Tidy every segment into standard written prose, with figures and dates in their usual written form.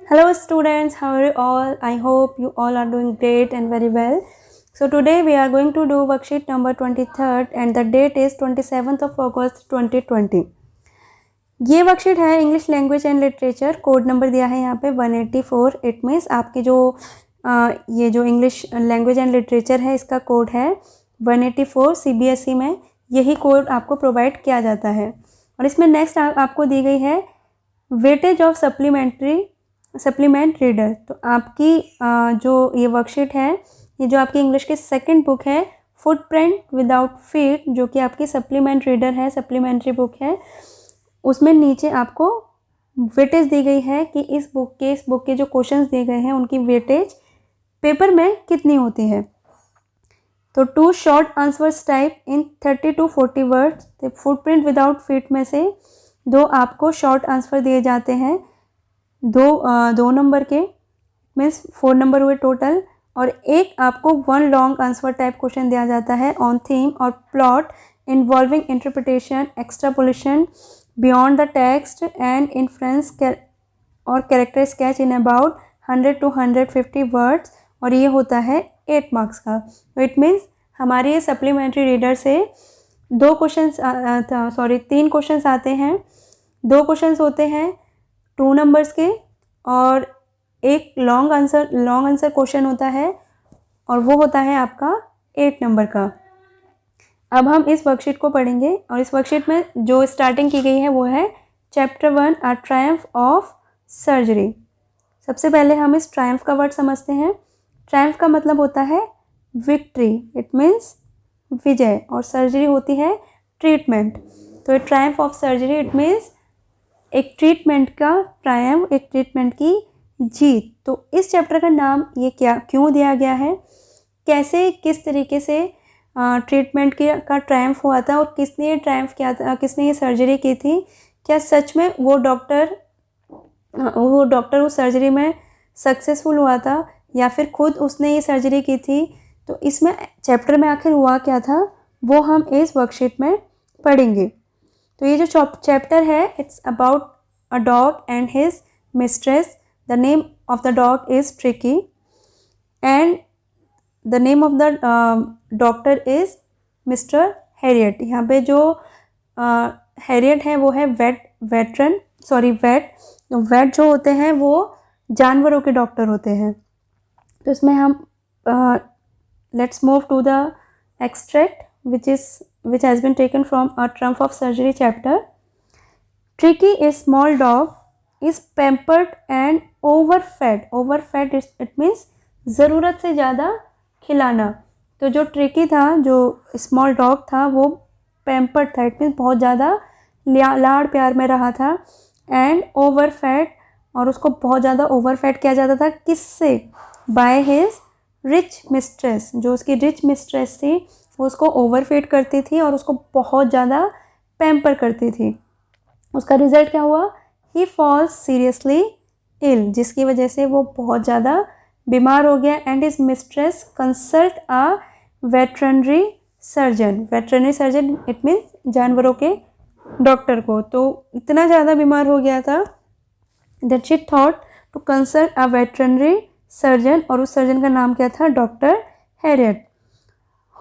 Hello students, how are you all? I hope you all are doing great and very well. So today we are going to do worksheet number 23rd and the date is 27th of August 2020. ये worksheet है English language and literature, code number दिया है यहाँ पे 184. It means आपकी जो ये जो इंग्लिश लैंग्वेज एंड लिटरेचर है इसका कोड है 184. CBSE में यही कोड आपको प्रोवाइड किया जाता है. और इसमें नेक्स्ट आपको दी गई है वेटेज ऑफ सप्लीमेंट रीडर. तो आपकी जो ये वर्कशीट है, ये जो आपकी इंग्लिश की सेकंड बुक है फुटप्रिंट विदाउट फीट, जो कि आपकी सप्लीमेंट रीडर है, सप्लीमेंट्री बुक है, उसमें नीचे आपको वेटेज दी गई है कि इस बुक के जो क्वेश्चंस दिए गए हैं उनकी वेटेज पेपर में कितनी होती है. तो 2 short answers type in 30 to 40 words. तो फुटप्रिंट विदाउट फीट में से 2 आपको शॉर्ट आंसर दिए जाते हैं, दो नंबर के, मीन्स 4 नंबर हुए टोटल. और एक आपको 1 लॉन्ग आंसर टाइप क्वेश्चन दिया जाता है ऑन थीम और plot involving interpretation, extrapolation, beyond the text and inference और character sketch in about 100 to 150 words. और ये होता है 8 मार्क्स का. तो इट मीन्स हमारे ये सप्लीमेंट्री रीडर से 3 क्वेश्चंस आते हैं. 2 क्वेश्चंस होते हैं 2 नंबर्स के और एक लॉन्ग आंसर क्वेश्चन होता है और वो होता है आपका 8 नंबर का. अब हम इस वर्कशीट को पढ़ेंगे और इस वर्कशीट में जो स्टार्टिंग की गई है वो है chapter 1 a Triumph of surgery. सबसे पहले हम इस ट्रायम्फ का वर्ड समझते हैं. ट्रायम्फ का मतलब होता है विक्ट्री, इट मीन्स विजय, और सर्जरी होती है ट्रीटमेंट. तो Triumph of surgery it means एक ट्रीटमेंट का ट्रायम्फ, एक ट्रीटमेंट की जीत. तो इस चैप्टर का नाम ये क्यों दिया गया है, कैसे किस तरीके से ट्रीटमेंट का ट्रायम्फ हुआ था और किसने ये ट्रायम्फ किया था, किसने ये सर्जरी की थी, क्या सच में वो डॉक्टर उस सर्जरी में सक्सेसफुल हुआ था या फिर खुद उसने ये सर्जरी की थी. तो इसमें चैप्टर में आखिर हुआ क्या था वो हम इस वर्कशीट में पढ़ेंगे. तो ये जो चैप्टर है it's about a dog and his mistress. The name of the dog is tricky and the name of the doctor is mister Harriet. यहाँ पे जो हैरियट है वो है वेट जो होते हैं वो जानवरों के डॉक्टर होते हैं. तो इसमें हम let's move to the extract which has been taken from a Triumph of Surgery chapter. Tricky, a small dog, is pampered and overfed. Overfed it means ज़रूरत से ज़्यादा खिलाना. तो जो ट्रिकी था, जो स्मॉल डॉग था, वो पैम्पर्ड था, इट मीन्स बहुत ज़्यादा लाड़ प्यार में रहा था. एंड ओवरफेड, और उसको बहुत ज़्यादा ओवरफेड किया जाता था. किससे? By his rich mistress. जो उसकी रिच मिस्ट्रेस थी वो उसको ओवरफीड करती थी और उसको बहुत ज़्यादा पैम्पर करती थी. उसका रिजल्ट क्या हुआ? ही फॉल्स सीरियसली इल, जिसकी वजह से वो बहुत ज़्यादा बीमार हो गया. And his mistress consult a veterinary surgeon it means जानवरों के डॉक्टर को. तो इतना ज़्यादा बीमार हो गया था that she thought to consult a veterinary surgeon, और उस सर्जन का नाम क्या था? Doctor Herriot.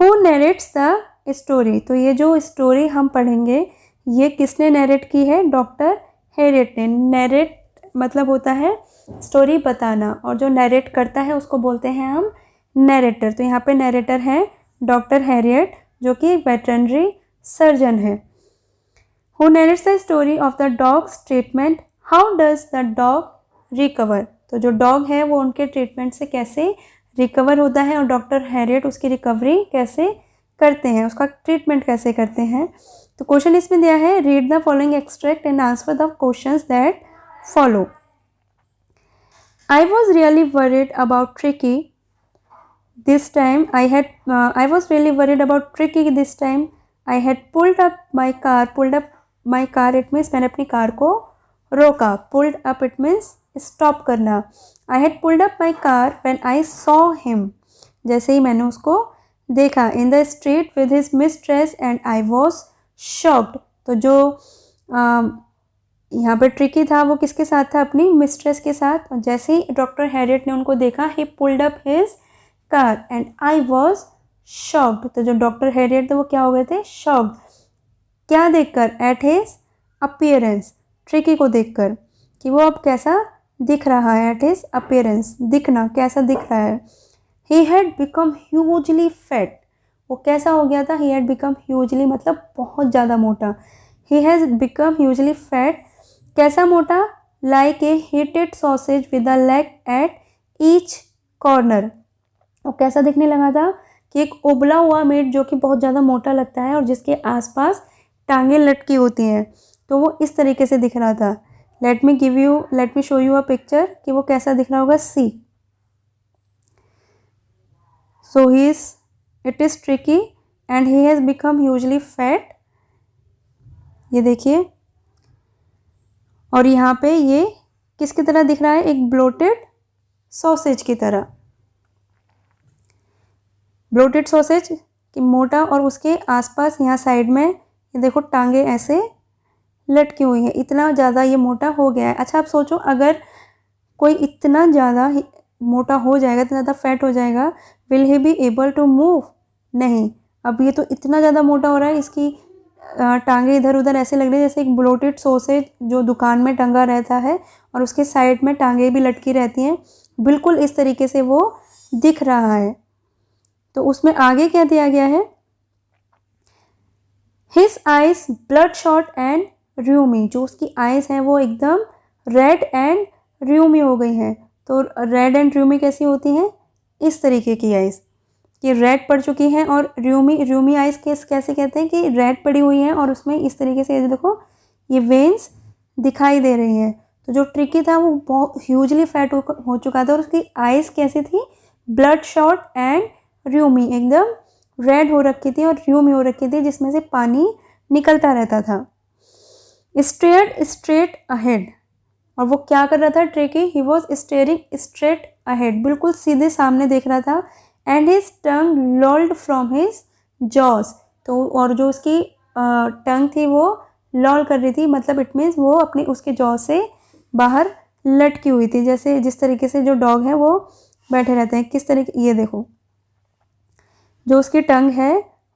Who narrates the story. तो ये जो स्टोरी हम पढ़ेंगे ये किसने नरेट की है? डॉक्टर हैरियट ने. नरेट मतलब होता है स्टोरी बताना, और जो नरेट करता है उसको बोलते हैं हम नरेटर. तो यहाँ पे नरेटर है डॉक्टर हैरियट, जो कि वेटरनरी सर्जन है. Who narrates the story of the dogs treatment. How does the dog recover. तो जो डॉग है वो उनके ट्रीटमेंट से कैसे रिकवर होता है और डॉक्टर हैरियट उसकी रिकवरी कैसे करते हैं, उसका ट्रीटमेंट कैसे करते हैं. तो क्वेश्चन इसमें दिया है read the following extract and answer the questions that follow. I was really worried about tricky this time. I was really worried about tricky this time. I had pulled up my car it means मैंने अपनी car को रोका. Pulled up it means stop करना. I had pulled up my car when I saw him. जैसे ही मैंने उसको देखा. In the street with his mistress and I was shocked. तो जो यहाँ पे ट्रिकी था, वो किसके साथ था, अपनी मिस्ट्रेस के साथ। और जैसे ही डॉक्टर हैरियट ने उनको देखा, ही pulled up his car and I was shocked. तो जो डॉक्टर हैरियट थे वो क्या हो गए थे, शॉक्ड। क्या देखकर, एट हिज अपीयरेंस, ट्रिकी को देखकर कि वो अब कैसा दिख रहा है, एट हिज अपीयरेंस, दिखना, कैसा दिख रहा है। He had become hugely fat, वो कैसा हो गया था, ही हैड बिकम ह्यूजली मतलब बहुत ज़्यादा मोटा। ही हैज़ बिकम ह्यूजली फैट, कैसा मोटा, like a heated sausage with a leg at each corner. वो कैसा दिखने लगा था कि एक उबला हुआ मीट जो कि बहुत ज़्यादा मोटा लगता है और जिसके आसपास टांगें लटकी होती हैं, तो वो इस तरीके से दिख रहा था। Let me show you a picture कि वो कैसा दिख रहा होगा। See, so it is tricky and he has become hugely fat, ये देखिए। और यहाँ पे ये किसकी तरह दिख रहा है, एक ब्लोटेड सॉसेज की तरह। ब्लोटेड सॉसेज कि मोटा, और उसके आसपास यहाँ साइड में ये देखो टांगे ऐसे लटकी हुई हैं, इतना ज़्यादा ये मोटा हो गया है। अच्छा आप सोचो, अगर कोई इतना ज़्यादा मोटा हो जाएगा, इतना ज़्यादा फैट हो जाएगा, will he be able to move, नहीं। अब ये तो इतना ज़्यादा मोटा हो रहा है, इसकी टांगे इधर उधर ऐसे लग रही है जैसे एक ब्लोटेड सॉसेज जो दुकान में टंगा रहता है और उसके साइड में टांगे भी लटकी रहती हैं, बिल्कुल इस तरीके से वो दिख रहा है। तो उसमें आगे क्या दिया गया है, his eyes blood shot and rheumy, जो उसकी आइज हैं वो एकदम रेड एंड र्यूमी हो गई हैं। तो रेड एंड र्यूमी कैसी होती हैं, इस तरीके की आइज कि रेड पड़ चुकी हैं, और र्यूमी आइज कैसे कहते हैं कि रेड पड़ी हुई हैं और उसमें इस तरीके से ये देखो ये वेन्स दिखाई दे रही हैं। तो जो ट्रिकी था वो बहुत ह्यूजली फैट हो चुका था और उसकी आइज कैसी थी, ब्लड शॉट एंड र्यूमी, एकदम रेड हो रखी थी और र्यूमी हो रखी थी जिसमें से पानी निकलता रहता था। स्टेयर्ड स्ट्रेट अहेड, और वो क्या कर रहा था tricky, he was staring straight ahead, बिल्कुल सीधे सामने देख रहा था। And his tongue लॉल्ड from his jaws, तो और जो उसकी टंग थी वो लॉल कर रही थी, मतलब इट मीन्स वो अपनी उसके जॉ से बाहर लटकी हुई थी, जैसे जिस तरीके से जो डॉग है वो बैठे रहते हैं, किस तरीके, ये देखो जो उसकी टंग है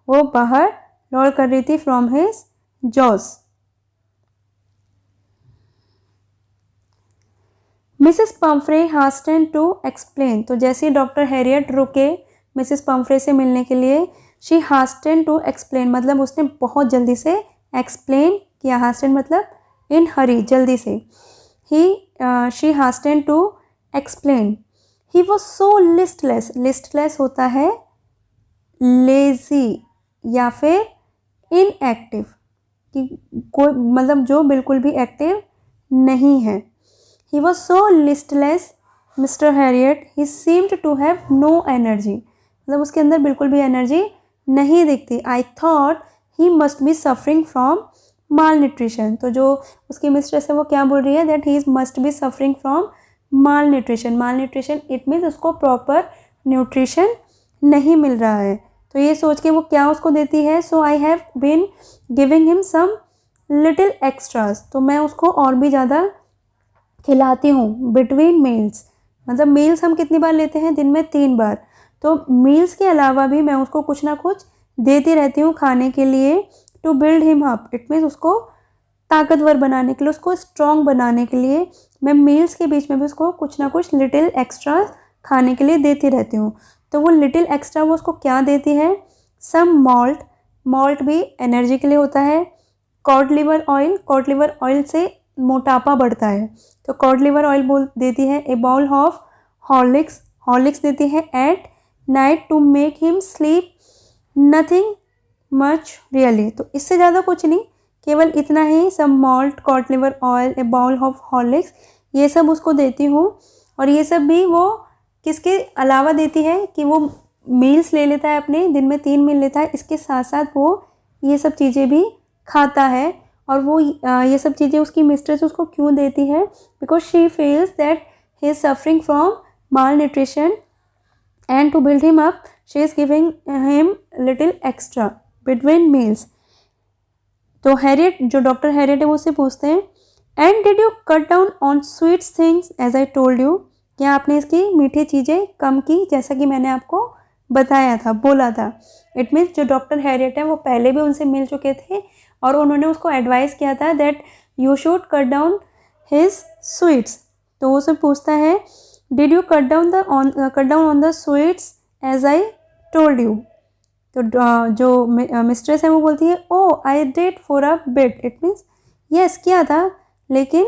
वो बाहर लॉल कर रही थी from his jaws. Mrs Pumphrey hasten to explain, तो जैसे ही डॉक्टर हैरियट रुके मिसेस पम्फ्रे से मिलने के लिए, शी हास्टन टू एक्सप्लेन मतलब उसने बहुत जल्दी से एक्सप्लेन किया, हास्टन मतलब इन हरी, जल्दी से। She hasten to explain, he was so listless, listless होता है लेजी या फिर इनएक्टिव, कि कोई मतलब जो बिल्कुल भी एक्टिव नहीं है। He was so listless, Mr. Harriet. He seemed to have no energy. मतलब उसके अंदर बिल्कुल भी एनर्जी नहीं दिखती। I thought he must be suffering from malnutrition. तो जो उसकी मिस्ट्रेस है वो क्या बोल रही है, that he must be suffering from malnutrition. Malnutrition it means उसको प्रॉपर न्यूट्रिशन नहीं मिल रहा है। तो ये सोच के वो क्या उसको देती है, so I have been giving him some little extras. तो मैं उसको और भी ज़्यादा खिलाती हूँ बिटवीन मील्स, मतलब मील्स हम कितनी बार लेते हैं, दिन में 3 बार, तो मील्स के अलावा भी मैं उसको कुछ ना कुछ देती रहती हूँ खाने के लिए। To build him up it means उसको ताकतवर बनाने के लिए, उसको स्ट्रॉन्ग बनाने के लिए मैं मील्स के बीच में भी उसको कुछ ना कुछ लिटिल एक्स्ट्रा खाने के लिए देती रहती हूँ। तो वो लिटिल एक्स्ट्रा वो उसको क्या देती है, सम मॉल्ट, मॉल्ट भी एनर्जी के लिए होता है। Code liver oil, code liver oil से मोटापा बढ़ता है, तो कॉड लिवर ऑयल बोल देती है। A bowl of Horlicks, Horlicks देती है at night to make him sleep, nothing much really, तो इससे ज़्यादा कुछ नहीं, केवल इतना ही, some malt, cod liver oil, a bowl of Horlicks, ये सब उसको देती हूँ। और ये सब भी वो किसके अलावा देती है कि वो मील्स ले लेता है अपने, दिन में 3 मील लेता है, इसके साथ साथ वो ये सब चीज़ें भी खाता है। और वो ये सब चीज़ें उसकी मिस्ट्रेस उसको क्यों देती है, because she feels that he is suffering from malnutrition and to build him up she is giving him little extra between meals. तो हैरियट, जो डॉक्टर हैरियट है वो उससे पूछते हैं and did you cut down on sweet things as I told you, क्या आपने इसकी मीठी चीज़ें कम की जैसा कि मैंने आपको बताया था, बोला था। इट मीन्स जो डॉक्टर हैरियट है वो पहले भी उनसे मिल चुके थे और उन्होंने उसको एडवाइस किया था that you should cut down his sweets. तो वो उससे पूछता है did you cut down on the sweets as I told you. तो जो मिस्ट्रेस है वो बोलती है oh I did for a bit, it means yes किया था लेकिन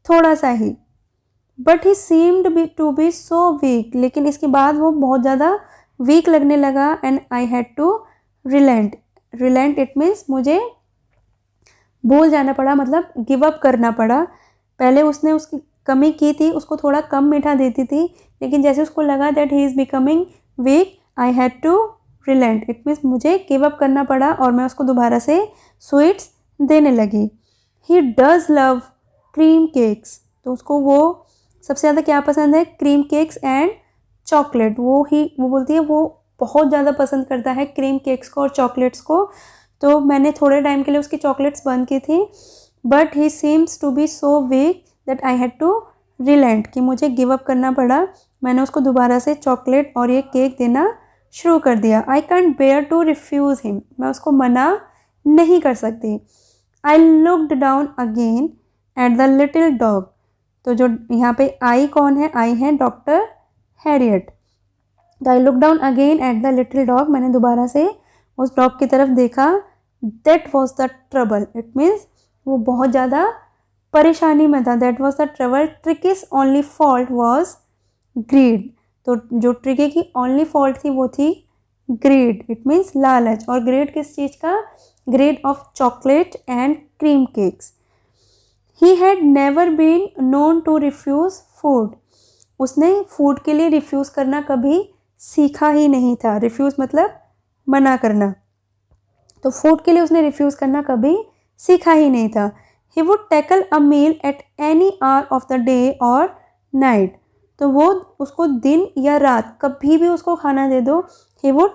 थोड़ा सा ही। But he seemed to be so weak, लेकिन इसके बाद वो बहुत ज़्यादा वीक लगने लगा। And I had to reliant, reliant it means मुझे भूल जाना पड़ा, मतलब गिव अप करना पड़ा। पहले उसने उसकी कमी की थी, उसको थोड़ा कम मीठा देती थी, लेकिन जैसे उसको लगा that he is becoming weak I had to relent, it means मुझे गिव अप करना पड़ा और मैं उसको दोबारा से स्वीट्स देने लगी। He does love cream cakes, तो उसको वो सबसे ज़्यादा क्या पसंद है, क्रीम केक्स एंड चॉकलेट। वो बोलती है वो बहुत ज़्यादा पसंद करता है क्रीम केक्स को और चॉकलेट्स को। तो मैंने थोड़े टाइम के लिए उसकी चॉकलेट्स बंद की थी, but he seems to be so weak that I had to relent, कि मुझे गिव अप करना पड़ा। मैंने उसको दोबारा से चॉकलेट और ये केक देना शुरू कर दिया। I can't bear to refuse him, मैं उसको मना नहीं कर सकती। I looked down again at the little dog, तो जो यहाँ पे आई कौन है, आई है डॉक्टर हैरियट। तो I look down again at the little dog, मैंने दोबारा से उस डॉग की तरफ देखा। That was the trouble, it means वो बहुत ज़्यादा परेशानी में था। That was the trouble, Tricki's only fault was greed, तो जो ट्रिकी की ओनली फॉल्ट थी वो थी ग्रीड, इट मीन्स लालच। और ग्रीड किस चीज़ का, greed of chocolate and cream cakes. He had never been known to refuse food, उसने फूड के लिए रिफ्यूज़ करना कभी सीखा ही नहीं था। रिफ्यूज़ मतलब मना करना, तो फूड के लिए उसने रिफ्यूज़ करना कभी सीखा ही नहीं था। He would tackle a meal at any hour of the day और नाइट, तो वो उसको दिन या रात कभी भी उसको खाना दे दो, ही वुड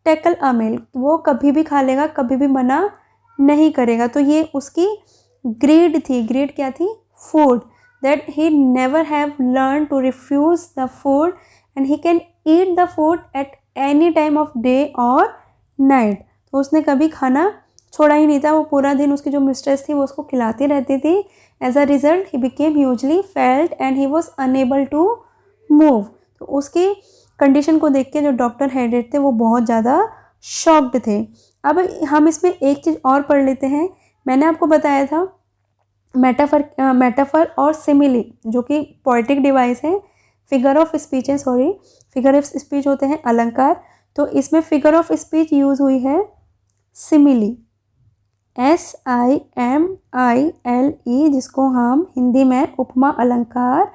टैकल अ मील, वो कभी भी खा लेगा, कभी भी मना नहीं करेगा। तो ये उसकी ग्रीड थी। ग्रीड क्या थी, food, that he never have learn to refuse the food and he can eat the food at any time of day और नाइट। तो उसने कभी खाना छोड़ा ही नहीं था, वो पूरा दिन उसकी जो मिस्ट्रेस थी वो उसको खिलाती रहती थी। As a result he became hugely fat and he was unable to move, तो उसकी कंडीशन को देख के जो डॉक्टर हैरियट थे वो बहुत ज़्यादा शॉक्ड थे। अब हम इसमें एक चीज़ और पढ़ लेते हैं। मैंने आपको बताया था मेटाफर और सिमिली, जो कि पोएटिक डिवाइस है, फिगर ऑफ स्पीच है, सॉरी फिगर ऑफ स्पीच होते हैं अलंकार, तो इसमें फिगर ऑफ स्पीच यूज़ हुई है सिमिली, SIMILE, जिसको हम हिंदी में उपमा अलंकार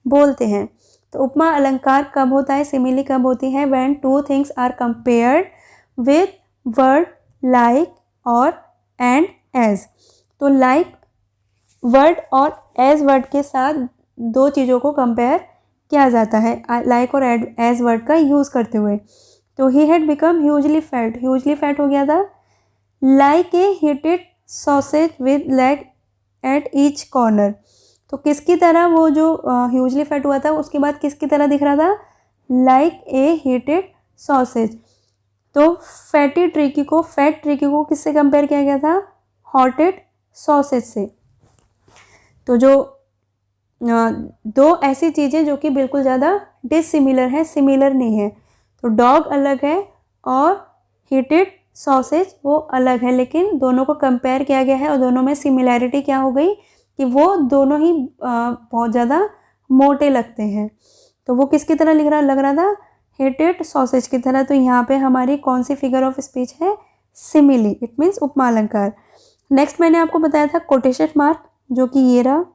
बोलते हैं। तो उपमा अलंकार कब होता है, सिमिली कब होती है, when two things are compared with word like और एंड एज। तो लाइक वर्ड और एज वर्ड के साथ दो चीज़ों को कंपेयर किया जाता है लाइक और एज वर्ड का यूज़ करते हुए। तो he had become hugely fat, hugely fat हो गया था। Like a heated sausage with leg at each corner, तो किसकी तरह, वो जो ह्यूजली फैट हुआ था उसके बाद किसकी तरह दिख रहा था, लाइक ए हीटेड सॉसेज। तो फैट ट्रिकी को किससे कंपेयर किया गया था, हॉटेड सॉसेज से। तो जो दो ऐसी चीज़ें जो कि बिल्कुल ज़्यादा डिसिमिलर है, सिमिलर नहीं है, तो डॉग अलग है और हीटेड सॉसेज वो अलग है, लेकिन दोनों को कंपेयर किया गया है और दोनों में सिमिलैरिटी क्या हो गई कि वो दोनों ही बहुत ज़्यादा मोटे लगते हैं। तो वो किसकी तरह लग रहा था, हीटेड सॉसेज की तरह। तो यहाँ पे हमारी कौन सी फिगर ऑफ स्पीच है, सिमिली, इट मीन्स उपमा अलंकार। नेक्स्ट मैंने आपको बताया था कोटेशन मार्क, जो कि ये रहा,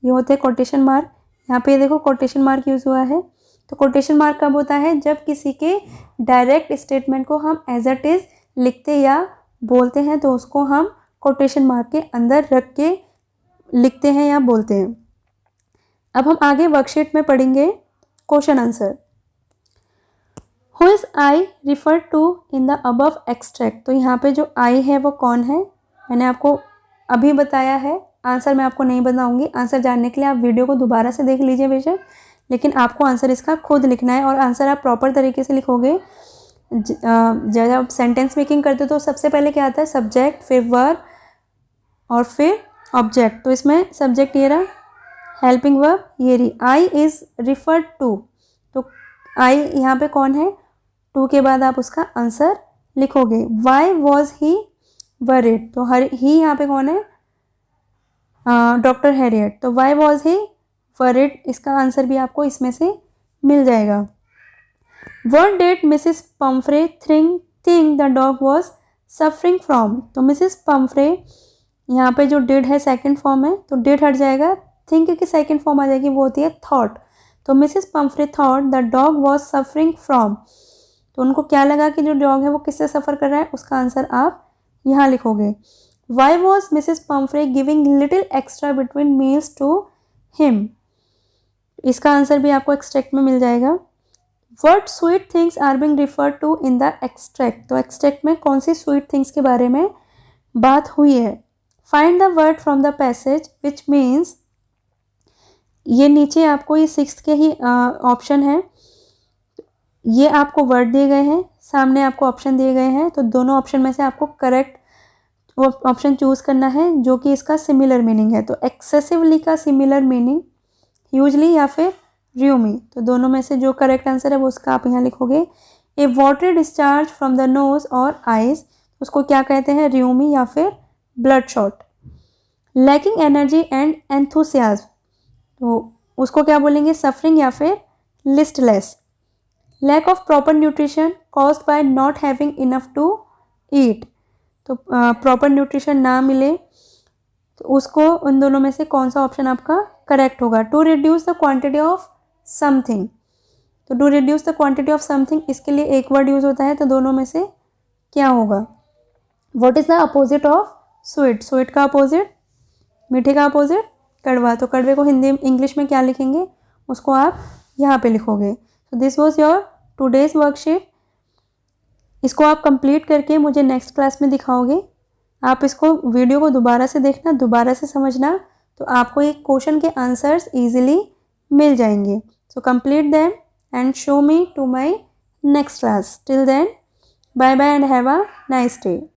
ये होते हैं कोटेशन मार्क। यहाँ पे देखो कोटेशन मार्क यूज़ हुआ है। तो कोटेशन मार्क कब होता है, जब किसी के डायरेक्ट स्टेटमेंट को हम एज इट इज़ लिखते या बोलते हैं तो उसको हम कोटेशन मार्क के अंदर रख के लिखते हैं या बोलते हैं। अब हम आगे वर्कशीट में पढ़ेंगे question answer. Who is I refer to in the above extract, तो यहाँ पे जो आई है वो कौन है, मैंने आपको अभी बताया है आंसर मैं आपको नहीं बताऊंगी। आंसर जानने के लिए आप वीडियो को दोबारा से देख लीजिए बेशक, लेकिन आपको आंसर इसका खुद लिखना है और आंसर आप प्रॉपर तरीके से लिखोगे। जब आप सेंटेंस मेकिंग करते हो तो सबसे पहले क्या आता है, सब्जेक्ट, फिर वर्ब और फिर ऑब्जेक्ट। तो इसमें सब्जेक्ट ये रहा, हेल्पिंग वर्ब ये रही, आई इज़ रिफर्ड टू। तो आई यहाँ पे कौन है, टू के बाद आप उसका आंसर लिखोगे। वाई वॉज ही वरिड, तो ही यहाँ पे कौन है, डॉक्टर हैरियट। तो वाई वॉज ही वरिड, इसका आंसर भी आपको इसमें से मिल जाएगा। What did Mrs Pomfrey think the dog was suffering from. तो मिसेस पम्फ्रे यहाँ पे जो डिड है सेकंड फॉर्म है, तो डिड हट जाएगा, थिंक की सेकंड फॉर्म आ जाएगी, वो होती है थॉट। तो Mrs Pomfrey thought the dog was suffering from, तो उनको क्या लगा कि जो डॉग है वो किससे सफ़र कर रहा है, उसका आंसर आप यहाँ लिखोगे। Why was Mrs Pumphrey giving little extra between meals to him, इसका आंसर भी आपको एक्सट्रैक्ट में मिल जाएगा। What sweet things are being referred to in the extract, तो एक्सट्रैक्ट में कौन सी स्वीट थिंग्स के बारे में बात हुई है। Find the word from the passage which means, ये नीचे आपको ये 6th के ही ऑप्शन है, ये आपको वर्ड दिए गए हैं, सामने आपको ऑप्शन दिए गए हैं, तो दोनों ऑप्शन में से आपको करेक्ट वो ऑप्शन चूज़ करना है जो कि इसका सिमिलर मीनिंग है। तो एक्सेसिवली का सिमिलर मीनिंग ह्यूजली या फिर र्यूमी, तो दोनों में से जो करेक्ट आंसर है वो उसका आप यहाँ लिखोगे। A watery discharge from the nose और आइज, उसको क्या कहते हैं, र्यूमी या फिर blood shot. Lacking energy and enthusiasm, तो उसको क्या बोलेंगे, सफरिंग या फिर listless. Lack of proper nutrition caused by not having enough to eat, तो प्रॉपर न्यूट्रिशन ना मिले, तो उसको उन दोनों में से कौन सा ऑप्शन आपका करेक्ट होगा। To reduce the quantity of something, तो to reduce the quantity of something, इसके लिए एक वर्ड यूज होता है, तो दोनों में से क्या होगा। What is the opposite of sweet, sweet का अपोजिट, मीठे का अपोजिट कड़वा, तो कड़वे को हिंदी इंग्लिश में क्या लिखेंगे, उसको आप यहाँ पे लिखोगे। तो this was your today's worksheet. इसको आप कंप्लीट करके मुझे नेक्स्ट क्लास में दिखाओगे। आप इसको वीडियो को दोबारा से देखना, दोबारा से समझना, तो आपको एक क्वेश्चन के आंसर्स इजीली मिल जाएंगे। So complete them and show me to my next class. Till then, bye bye and have a nice day.